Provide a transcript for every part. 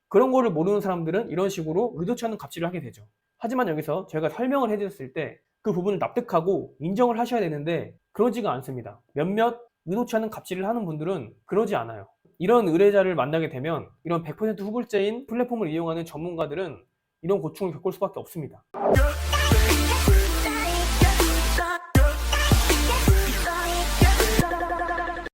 그런 거를 모르는 사람들은 이런 식으로 의도치 않은 갑질을 하게 되죠. 하지만 여기서 제가 설명을 해 드렸을 때 그 부분을 납득하고 인정을 하셔야 되는데 그러지가 않습니다. 몇몇 의도치 않은 갑질을 하는 분들은 그러지 않아요. 이런 의뢰자를 만나게 되면 이런 100% 후불제인 플랫폼을 이용하는 전문가들은 이런 고충을 겪을 수밖에 없습니다.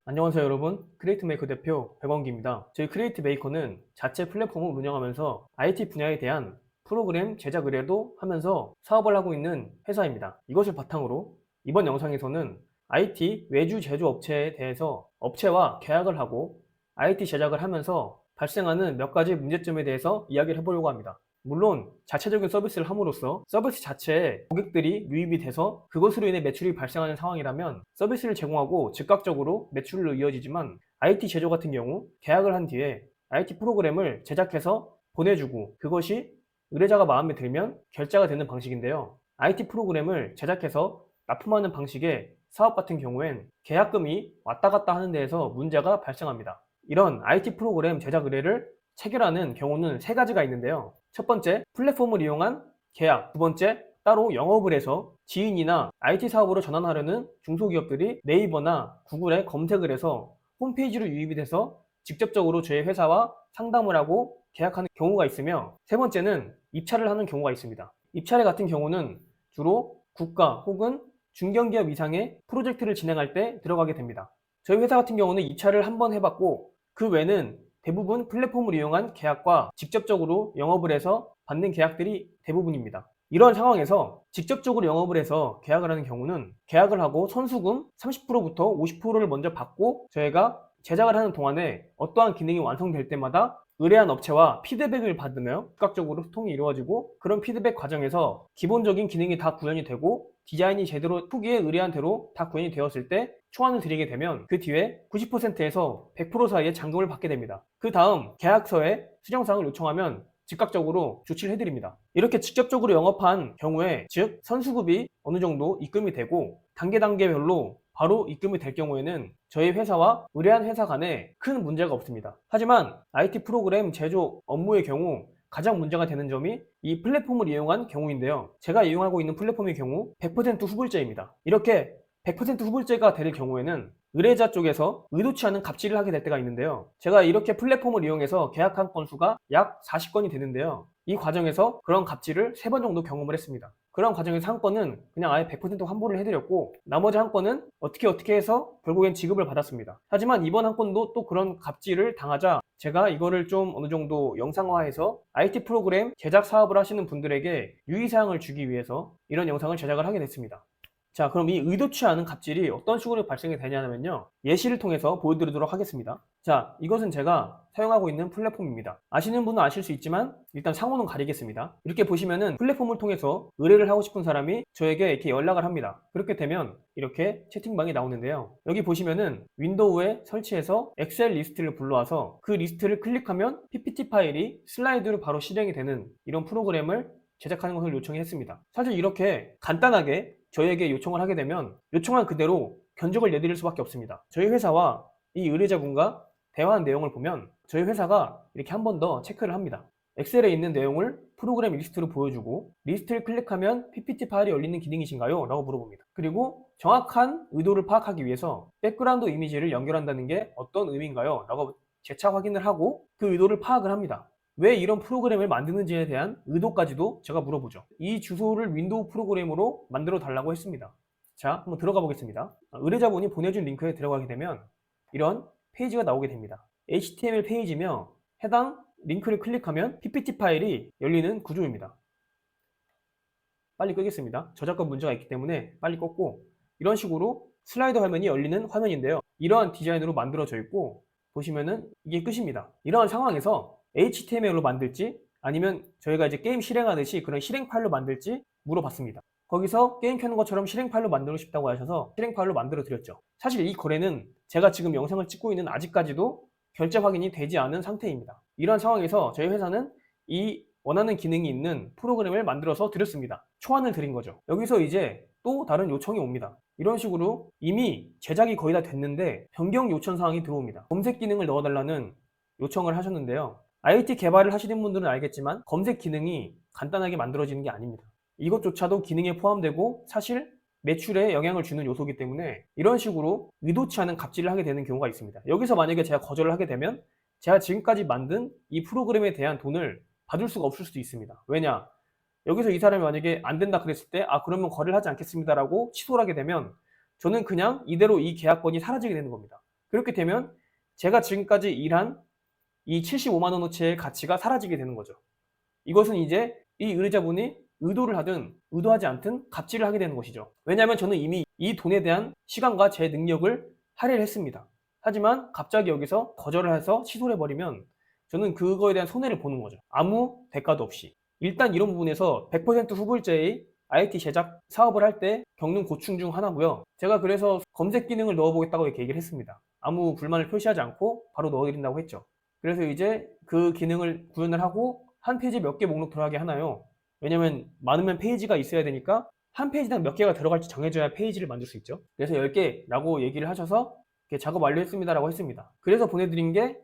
안녕하세요 여러분, 크리에이트 메이커 대표 백원기입니다. 저희 크리에이트 메이커는 자체 플랫폼을 운영하면서 IT 분야에 대한 프로그램 제작 의뢰도 하면서 사업을 하고 있는 회사입니다. 이것을 바탕으로 이번 영상에서는 IT 외주 제조업체에 대해서 업체와 계약을 하고 IT 제작을 하면서 발생하는 몇 가지 문제점에 대해서 이야기를 해보려고 합니다. 물론 자체적인 서비스를 함으로써 서비스 자체에 고객들이 유입이 돼서 그것으로 인해 매출이 발생하는 상황이라면 서비스를 제공하고 즉각적으로 매출로 이어지지만 IT 제조 같은 경우 계약을 한 뒤에 IT 프로그램을 제작해서 보내주고 그것이 의뢰자가 마음에 들면 결제가 되는 방식인데요. IT 프로그램을 제작해서 납품하는 방식의 사업 같은 경우엔 계약금이 왔다 갔다 하는 데에서 문제가 발생합니다. 이런 IT 프로그램 제작 의뢰를 체결하는 경우는 세 가지가 있는데요. 첫 번째, 플랫폼을 이용한 계약. 두 번째, 따로 영업을 해서 지인이나 IT 사업으로 전환하려는 중소기업들이 네이버나 구글에 검색을 해서 홈페이지로 유입이 돼서 직접적으로 저희 회사와 상담을 하고 계약하는 경우가 있으며, 세 번째는 입찰을 하는 경우가 있습니다. 입찰 같은 경우는 주로 국가 혹은 중견기업 이상의 프로젝트를 진행할 때 들어가게 됩니다. 저희 회사 같은 경우는 입찰을 한번 해봤고 그 외는 대부분 플랫폼을 이용한 계약과 직접적으로 영업을 해서 받는 계약들이 대부분입니다. 이런 상황에서 직접적으로 영업을 해서 계약을 하는 경우는 계약을 하고 선수금 30%부터 50%를 먼저 받고 저희가 제작을 하는 동안에 어떠한 기능이 완성될 때마다 의뢰한 업체와 피드백을 받으며 즉각적으로 소통이 이루어지고, 그런 피드백 과정에서 기본적인 기능이 다 구현이 되고 디자인이 제대로 후기에 의뢰한 대로 다 구현이 되었을 때 초안을 드리게 되면 그 뒤에 90%에서 100% 사이에 잔금을 받게 됩니다. 그 다음 계약서에 수정사항을 요청하면 즉각적으로 조치를 해드립니다. 이렇게 직접적으로 영업한 경우에, 즉 선수급이 어느 정도 입금이 되고 단계별로 바로 입금이 될 경우에는 저희 회사와 의뢰한 회사 간에 큰 문제가 없습니다. 하지만 IT 프로그램 제조 업무의 경우 가장 문제가 되는 점이 이 플랫폼을 이용한 경우인데요. 제가 이용하고 있는 플랫폼의 경우 100% 후불제입니다. 이렇게 100% 후불제가 될 경우에는 의뢰자 쪽에서 의도치 않은 갑질을 하게 될 때가 있는데요. 제가 이렇게 플랫폼을 이용해서 계약한 건수가 약 40건이 되는데요. 이 과정에서 그런 갑질을 3번 정도 경험을 했습니다. 그런 과정에서 한 건은 그냥 아예 100% 환불을 해드렸고, 나머지 한 건은 어떻게 해서 결국엔 지급을 받았습니다. 하지만 이번 한 건도 또 그런 갑질을 당하자 제가 이거를 좀 어느 정도 영상화해서 IT 프로그램 제작 사업을 하시는 분들에게 유의사항을 주기 위해서 이런 영상을 제작을 하게 됐습니다. 자, 그럼 이 의도치 않은 갑질이 어떤 식으로 발생이 되냐면요, 예시를 통해서 보여드리도록 하겠습니다. 자, 이것은 제가 사용하고 있는 플랫폼입니다. 아시는 분은 아실 수 있지만 일단 상호는 가리겠습니다. 이렇게 보시면은 플랫폼을 통해서 의뢰를 하고 싶은 사람이 저에게 이렇게 연락을 합니다. 그렇게 되면 이렇게 채팅방이 나오는데요, 여기 보시면은 윈도우에 설치해서 엑셀 리스트를 불러와서 그 리스트를 클릭하면 PPT 파일이 슬라이드로 바로 실행이 되는 이런 프로그램을 제작하는 것을 요청했습니다. 사실 이렇게 간단하게 저희에게 요청을 하게 되면 요청한 그대로 견적을 내드릴 수밖에 없습니다. 저희 회사와 이 의뢰자분과 대화한 내용을 보면 저희 회사가 이렇게 한 번 더 체크를 합니다. 엑셀에 있는 내용을 프로그램 리스트로 보여주고, 리스트를 클릭하면 PPT 파일이 열리는 기능이신가요? 라고 물어봅니다. 그리고 정확한 의도를 파악하기 위해서 백그라운드 이미지를 연결한다는 게 어떤 의미인가요? 라고 재차 확인을 하고 그 의도를 파악을 합니다. 왜 이런 프로그램을 만드는지에 대한 의도까지도 제가 물어보죠. 이 주소를 윈도우 프로그램으로 만들어 달라고 했습니다. 자, 한번 들어가 보겠습니다. 의뢰자분이 보내준 링크에 들어가게 되면 이런 페이지가 나오게 됩니다. HTML 페이지며 해당 링크를 클릭하면 PPT 파일이 열리는 구조입니다. 빨리 끄겠습니다. 저작권 문제가 있기 때문에 빨리 껐고, 이런 식으로 슬라이더 화면이 열리는 화면인데요, 이러한 디자인으로 만들어져 있고 보시면은 이게 끝입니다. 이러한 상황에서 HTML로 만들지 아니면 저희가 이제 게임 실행하듯이 그런 실행 파일로 만들지 물어봤습니다. 거기서 게임 켜는 것처럼 실행 파일로 만들고 싶다고 하셔서 실행 파일로 만들어 드렸죠. 사실 이 거래는 제가 지금 영상을 찍고 있는 아직까지도 결제 확인이 되지 않은 상태입니다. 이러한 상황에서 저희 회사는 이 원하는 기능이 있는 프로그램을 만들어서 드렸습니다. 초안을 드린 거죠. 여기서 이제 또 다른 요청이 옵니다. 이런 식으로 이미 제작이 거의 다 됐는데 변경 요청 사항이 들어옵니다. 검색 기능을 넣어달라는 요청을 하셨는데요, IT 개발을 하시는 분들은 알겠지만 검색 기능이 간단하게 만들어지는 게 아닙니다. 이것조차도 기능에 포함되고 사실 매출에 영향을 주는 요소이기 때문에 이런 식으로 의도치 않은 갑질을 하게 되는 경우가 있습니다. 여기서 만약에 제가 거절을 하게 되면 제가 지금까지 만든 이 프로그램에 대한 돈을 받을 수가 없을 수도 있습니다. 왜냐? 여기서 이 사람이 만약에 안 된다 그랬을 때 그러면 거래를 하지 않겠습니다라고 취소를 하게 되면 저는 그냥 이대로 이 계약권이 사라지게 되는 겁니다. 그렇게 되면 제가 지금까지 일한 이 75만 원어치의 가치가 사라지게 되는 거죠. 이것은 이제 이 의뢰자분이 의도를 하든 의도하지 않든 갑질을 하게 되는 것이죠. 왜냐하면 저는 이미 이 돈에 대한 시간과 제 능력을 할애를 했습니다. 하지만 갑자기 여기서 거절을 해서 취소를 해버리면 저는 그거에 대한 손해를 보는 거죠. 아무 대가도 없이. 일단 이런 부분에서 100% 후불제의 IT 제작 사업을 할 때 겪는 고충 중 하나고요. 제가 그래서 검색 기능을 넣어보겠다고 이렇게 얘기를 했습니다. 아무 불만을 표시하지 않고 바로 넣어드린다고 했죠. 그래서 이제 그 기능을 구현을 하고 한 페이지 몇 개 목록 들어가게 하나요? 왜냐면 많으면 페이지가 있어야 되니까 한 페이지당 몇 개가 들어갈지 정해져야 페이지를 만들 수 있죠. 그래서 10개라고 얘기를 하셔서 작업 완료했습니다라고 했습니다. 그래서 보내드린 게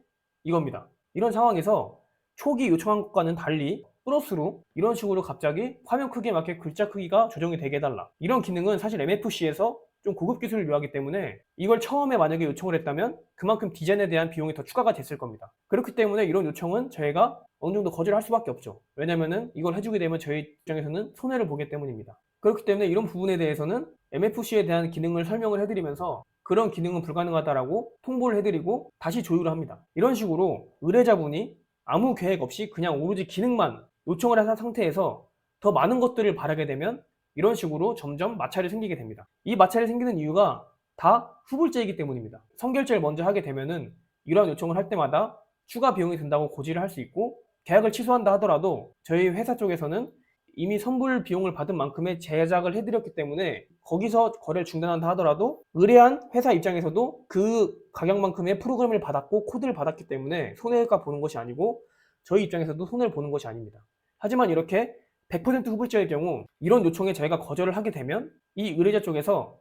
이겁니다. 이런 상황에서 초기 요청한 것과는 달리 플러스로 이런 식으로 갑자기 화면 크기에 맞게 글자 크기가 조정이 되게 해달라. 이런 기능은 사실 MFC에서 좀 고급 기술을 요하기 때문에 이걸 처음에 만약에 요청을 했다면 그만큼 디자인에 대한 비용이 더 추가가 됐을 겁니다. 그렇기 때문에 이런 요청은 저희가 어느 정도 거절할 수밖에 없죠. 왜냐면은 이걸 해주게 되면 저희 입장에서는 손해를 보기 때문입니다. 그렇기 때문에 이런 부분에 대해서는 MFC에 대한 기능을 설명을 해드리면서 그런 기능은 불가능하다라고 통보를 해드리고 다시 조율을 합니다. 이런 식으로 의뢰자분이 아무 계획 없이 그냥 오로지 기능만 요청을 한 상태에서 더 많은 것들을 바라게 되면 이런 식으로 점점 마찰이 생기게 됩니다. 이 마찰이 생기는 이유가 다 후불제이기 때문입니다. 선결제를 먼저 하게 되면은 이러한 요청을 할 때마다 추가 비용이 든다고 고지를 할 수 있고 계약을 취소한다 하더라도 저희 회사 쪽에서는 이미 선불 비용을 받은 만큼의 제작을 해드렸기 때문에 거기서 거래를 중단한다 하더라도 의뢰한 회사 입장에서도 그 가격만큼의 프로그램을 받았고 코드를 받았기 때문에 손해가 보는 것이 아니고 저희 입장에서도 손해를 보는 것이 아닙니다. 하지만 이렇게 100% 후불제의 경우 이런 요청에 저희가 거절을 하게 되면 이 의뢰자 쪽에서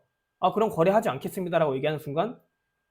그럼 거래하지 않겠습니다라고 얘기하는 순간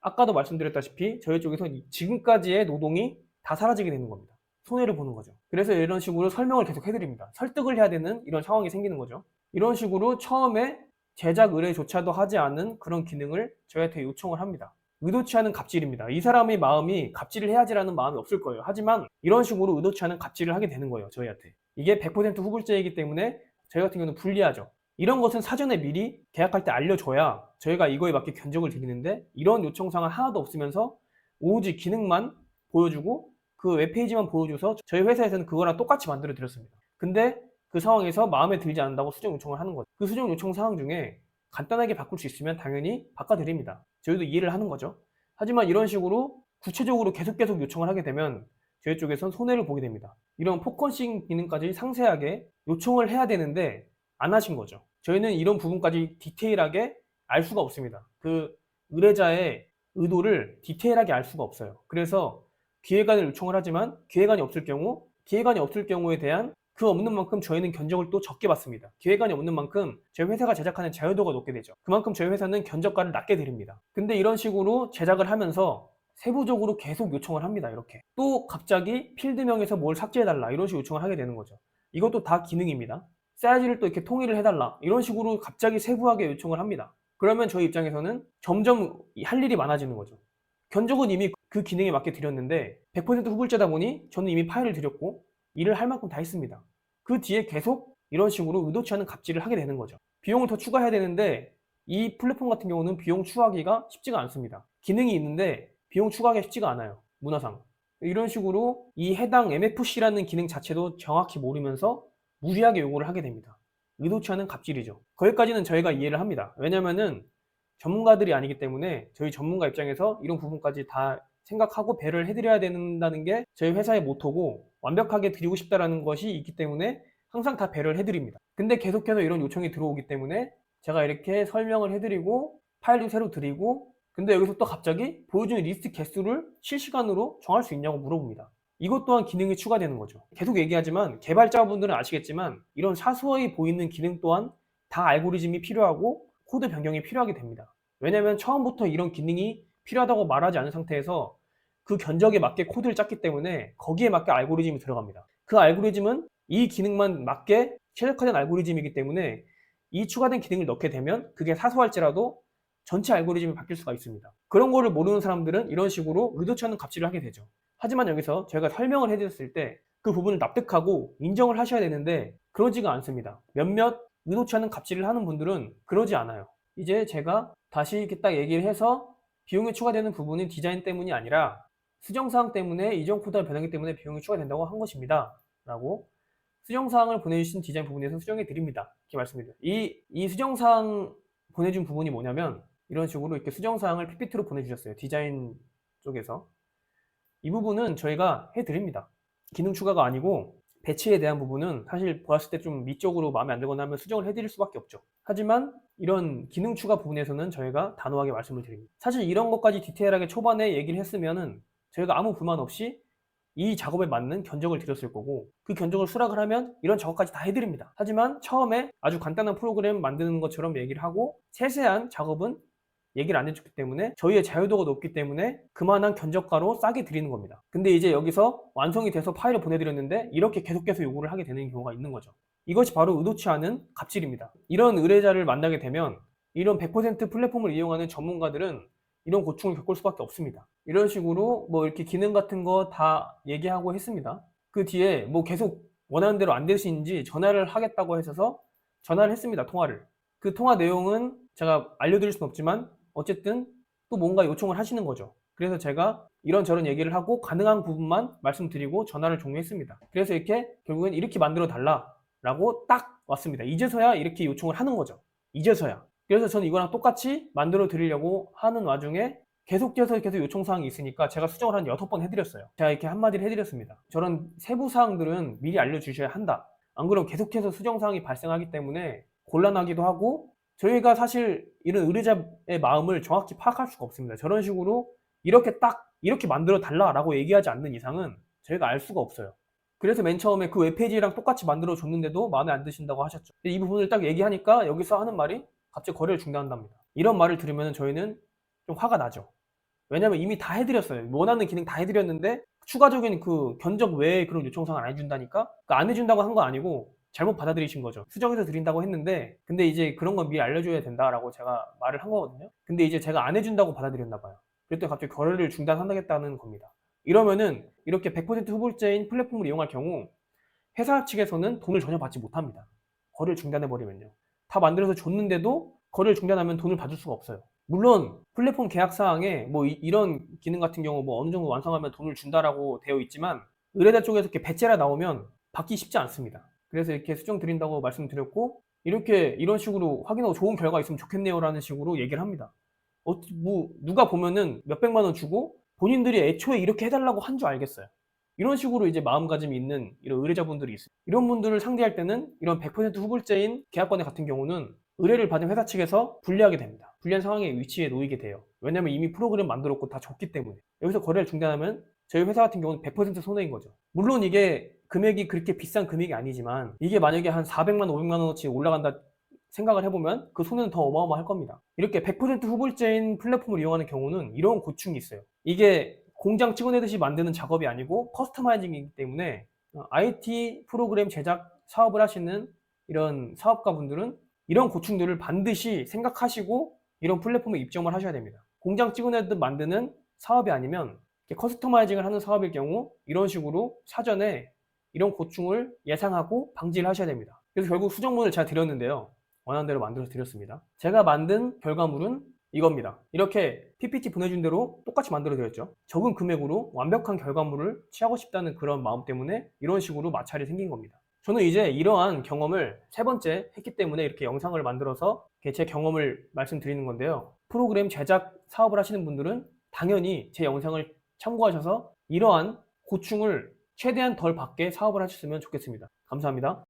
아까도 말씀드렸다시피 저희 쪽에서 지금까지의 노동이 다 사라지게 되는 겁니다. 손해를 보는 거죠. 그래서 이런 식으로 설명을 계속 해드립니다. 설득을 해야 되는 이런 상황이 생기는 거죠. 이런 식으로 처음에 제작 의뢰조차도 하지 않은 그런 기능을 저희한테 요청을 합니다. 의도치 않은 갑질입니다. 이 사람의 마음이 갑질을 해야지라는 마음이 없을 거예요. 하지만 이런 식으로 의도치 않은 갑질을 하게 되는 거예요. 저희한테. 이게 100% 후불제이기 때문에 저희 같은 경우는 불리하죠. 이런 것은 사전에 미리 계약할 때 알려줘야 저희가 이거에 맞게 견적을 드리는데 이런 요청사항은 하나도 없으면서 오로지 기능만 보여주고 그 웹페이지만 보여줘서 저희 회사에서는 그거랑 똑같이 만들어 드렸습니다. 근데 그 상황에서 마음에 들지 않는다고 수정 요청을 하는 거죠. 그 수정 요청 사항 중에 간단하게 바꿀 수 있으면 당연히 바꿔드립니다. 저희도 이해를 하는 거죠. 하지만 이런 식으로 구체적으로 계속 요청을 하게 되면 저희 쪽에선 손해를 보게 됩니다. 이런 포커싱 기능까지 상세하게 요청을 해야 되는데 안 하신 거죠. 저희는 이런 부분까지 디테일하게 알 수가 없습니다. 그 의뢰자의 의도를 디테일하게 알 수가 없어요. 그래서 기획안을 요청을 하지만 기획안이 없을 경우에 대한 그 없는 만큼 저희는 견적을 또 적게 받습니다. 기획안이 없는 만큼 저희 회사가 제작하는 자유도가 높게 되죠. 그만큼 저희 회사는 견적가를 낮게 드립니다. 근데 이런 식으로 제작을 하면서 세부적으로 계속 요청을 합니다. 이렇게 또 갑자기 필드명에서 뭘 삭제해달라 이런 식으로 요청을 하게 되는 거죠. 이것도 다 기능입니다. 사이즈를 또 이렇게 통일을 해달라 이런 식으로 갑자기 세부하게 요청을 합니다. 그러면 저희 입장에서는 점점 할 일이 많아지는 거죠. 견적은 이미 그 기능에 맞게 드렸는데 100% 후불제다 보니 저는 이미 파일을 드렸고 일을 할 만큼 다 했습니다. 그 뒤에 계속 이런 식으로 의도치 않은 갑질을 하게 되는 거죠. 비용을 더 추가해야 되는데 이 플랫폼 같은 경우는 비용 추가하기가 쉽지가 않습니다. 기능이 있는데 비용 추가하기가 쉽지가 않아요. 문화상. 이런 식으로 이 해당 MFC라는 기능 자체도 정확히 모르면서 무리하게 요구를 하게 됩니다. 의도치 않은 갑질이죠. 거기까지는 저희가 이해를 합니다. 왜냐면은 전문가들이 아니기 때문에 저희 전문가 입장에서 이런 부분까지 다 생각하고 배려를 해드려야 된다는 게 저희 회사의 모토고 완벽하게 드리고 싶다라는 것이 있기 때문에 항상 다 배려를 해드립니다. 근데 계속해서 이런 요청이 들어오기 때문에 제가 이렇게 설명을 해드리고 파일도 새로 드리고 근데 여기서 또 갑자기 보여주는 리스트 개수를 실시간으로 정할 수 있냐고 물어봅니다. 이것 또한 기능이 추가되는 거죠. 계속 얘기하지만 개발자분들은 아시겠지만 이런 사소하게 보이는 기능 또한 다 알고리즘이 필요하고 코드 변경이 필요하게 됩니다. 왜냐하면 처음부터 이런 기능이 필요하다고 말하지 않은 상태에서 그 견적에 맞게 코드를 짰기 때문에 거기에 맞게 알고리즘이 들어갑니다. 그 알고리즘은 이 기능만 맞게 최적화된 알고리즘이기 때문에 이 추가된 기능을 넣게 되면 그게 사소할지라도 전체 알고리즘이 바뀔 수가 있습니다. 그런 거를 모르는 사람들은 이런 식으로 의도치 않은 갑질을 하게 되죠. 하지만 여기서 제가 설명을 해 드렸을 때 그 부분을 납득하고 인정을 하셔야 되는데 그러지가 않습니다. 몇몇 의도치 않은 갑질을 하는 분들은 그러지 않아요. 이제 제가 다시 이렇게 딱 얘기를 해서 비용이 추가되는 부분은 디자인 때문이 아니라 수정사항 때문에 이전 코드가 변하기 때문에 비용이 추가된다고 한 것입니다. 라고 수정사항을 보내주신 디자인 부분에서 수정해 드립니다. 이렇게 말씀드려요. 이 수정사항 보내준 부분이 뭐냐면 이런 식으로 이렇게 수정사항을 PPT로 보내주셨어요. 디자인 쪽에서. 이 부분은 저희가 해 드립니다. 기능 추가가 아니고 배치에 대한 부분은 사실 보았을 때 좀 미적으로 마음에 안 들거나 하면 수정을 해 드릴 수밖에 없죠. 하지만 이런 기능 추가 부분에서는 저희가 단호하게 말씀을 드립니다. 사실 이런 것까지 디테일하게 초반에 얘기를 했으면은 저희가 아무 불만 없이 이 작업에 맞는 견적을 드렸을 거고 그 견적을 수락을 하면 이런 작업까지 다 해 드립니다. 하지만 처음에 아주 간단한 프로그램 만드는 것처럼 얘기를 하고 세세한 작업은 얘기를 안 해줬기 때문에 저희의 자유도가 높기 때문에 그만한 견적가로 싸게 드리는 겁니다. 근데 이제 여기서 완성이 돼서 파일을 보내드렸는데 이렇게 계속해서 요구를 하게 되는 경우가 있는 거죠. 이것이 바로 의도치 않은 갑질입니다. 이런 의뢰자를 만나게 되면 이런 100% 플랫폼을 이용하는 전문가들은 이런 고충을 겪을 수밖에 없습니다. 이런 식으로 뭐 이렇게 기능 같은 거 다 얘기하고 했습니다. 그 뒤에 뭐 계속 원하는 대로 안 되시는지 전화를 하겠다고 하셔서 전화를 했습니다. 통화를. 그 통화 내용은 제가 알려드릴 수는 없지만 어쨌든 또 뭔가 요청을 하시는 거죠. 그래서 제가 이런저런 얘기를 하고 가능한 부분만 말씀드리고 전화를 종료했습니다. 그래서 이렇게 결국엔 이렇게 만들어 달라라고 딱 왔습니다. 이제서야 이렇게 요청을 하는 거죠. 이제서야. 그래서 저는 이거랑 똑같이 만들어 드리려고 하는 와중에 계속해서 계속 요청 사항이 있으니까 제가 수정을 한 6번 해드렸어요. 제가 이렇게 한마디를 해드렸습니다. 저런 세부 사항들은 미리 알려주셔야 한다. 안 그러면 계속해서 수정 사항이 발생하기 때문에 곤란하기도 하고 저희가 사실 이런 의뢰자의 마음을 정확히 파악할 수가 없습니다. 저런 식으로 이렇게 딱 이렇게 만들어 달라라고 얘기하지 않는 이상은 저희가 알 수가 없어요. 그래서 맨 처음에 그 웹페이지랑 똑같이 만들어 줬는데도 마음에 안 드신다고 하셨죠. 이 부분을 딱 얘기하니까 여기서 하는 말이 갑자기 거래를 중단한답니다. 이런 말을 들으면 저희는 좀 화가 나죠. 왜냐면 이미 다 해드렸어요. 원하는 기능 다 해드렸는데 추가적인 그 견적 외에 그런 요청사항을 안 해준다니까? 그러니까 안 해준다고 한 거 아니고 잘못 받아들이신 거죠. 수정해서 드린다고 했는데 근데 이제 그런 건 미리 알려줘야 된다라고 제가 말을 한 거거든요. 근데 이제 제가 안 해준다고 받아들였나 봐요. 그랬더니 갑자기 거래를 중단하겠다는 겁니다. 이러면은 이렇게 100% 후불제인 플랫폼을 이용할 경우 회사 측에서는 돈을 전혀 받지 못합니다. 거래를 중단해버리면요. 다 만들어서 줬는데도 거래를 중단하면 돈을 받을 수가 없어요. 물론 플랫폼 계약 사항에 뭐 이런 기능 같은 경우 뭐 어느 정도 완성하면 돈을 준다라고 되어 있지만 의뢰자 쪽에서 이렇게 배째라 나오면 받기 쉽지 않습니다. 그래서 이렇게 수정 드린다고 말씀드렸고 이렇게 이런 식으로 확인하고 좋은 결과 있으면 좋겠네요라는 식으로 얘기를 합니다. 뭐 누가 보면은 몇백만 원 주고 본인들이 애초에 이렇게 해달라고 한 줄 알겠어요. 이런 식으로 이제 마음가짐이 있는 이런 의뢰자분들이 있어요. 이런 분들을 상대할 때는 이런 100% 후불제인 계약관에 같은 경우는 의뢰를 받은 회사 측에서 불리하게 됩니다. 불리한 상황에 위치에 놓이게 돼요. 왜냐면 이미 프로그램 만들었고 다 줬기 때문에. 여기서 거래를 중단하면 저희 회사 같은 경우는 100% 손해인 거죠. 물론 이게 금액이 그렇게 비싼 금액이 아니지만 이게 만약에 한 400만 원, 500만 원어치 올라간다 생각을 해보면 그 손해는 더 어마어마할 겁니다. 이렇게 100% 후불제인 플랫폼을 이용하는 경우는 이런 고충이 있어요. 이게 공장 찍어내듯이 만드는 작업이 아니고 커스터마이징이기 때문에 IT 프로그램 제작 사업을 하시는 이런 사업가분들은 이런 고충들을 반드시 생각하시고 이런 플랫폼에 입점을 하셔야 됩니다. 공장 찍어내듯 만드는 사업이 아니면 커스터마이징을 하는 사업일 경우 이런 식으로 사전에 이런 고충을 예상하고 방지를 하셔야 됩니다. 그래서 결국 수정문을 제가 드렸는데요. 원하는 대로 만들어서 드렸습니다. 제가 만든 결과물은 이겁니다. 이렇게 PPT 보내준 대로 똑같이 만들어 드렸죠. 적은 금액으로 완벽한 결과물을 취하고 싶다는 그런 마음 때문에 이런 식으로 마찰이 생긴 겁니다. 저는 이제 이러한 경험을 3번째 했기 때문에 이렇게 영상을 만들어서 제 경험을 말씀드리는 건데요. 프로그램 제작 사업을 하시는 분들은 당연히 제 영상을 참고하셔서 이러한 고충을 최대한 덜 받게 사업을 하셨으면 좋겠습니다. 감사합니다.